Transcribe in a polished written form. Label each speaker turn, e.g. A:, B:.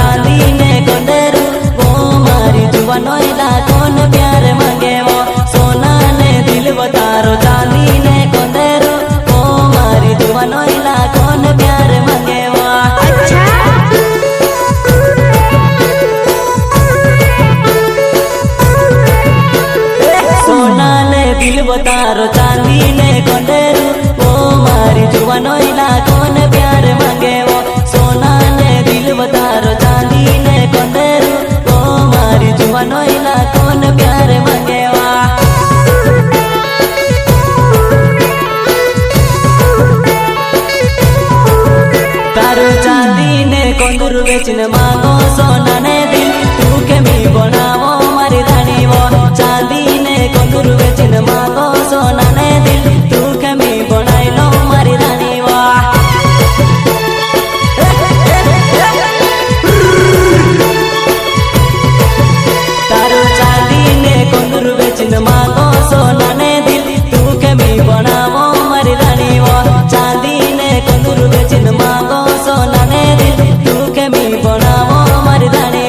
A: चांदी ने कंदेरू वो मारी जुवानो इला कौन प्यार मांगे वो सोना ने दिल बतारो चांदी ने कंदेरू वो मारी जुवानो इला कौन प्यार मांगे वो सोना ने दिल बतारो चांदी ने कंदेरू वो मारी जुवानो इला कौन प्यार मांगे वो सोना ने दिल बतारो चांदी ने कंदेरू वो मारी जुवानो इला कौन प्यार मांगे वा तारो चांदी ने कंदरू बेचने मांगो सोना ने दिल तू के मी बनावो मारी रानी वो चांदी ने कंदरू बेचने मांगो सोना ने दिल तू के मी बनाई लो मारी रानी वो तारो चांदी ने कंदरू बेचने मांगो सोना ने दिल तू के मी बनावो मारी रानी वो चांदी ने कंदरू बेचने मांगो सोना ने दिल तू के मी बनावो मारी रानी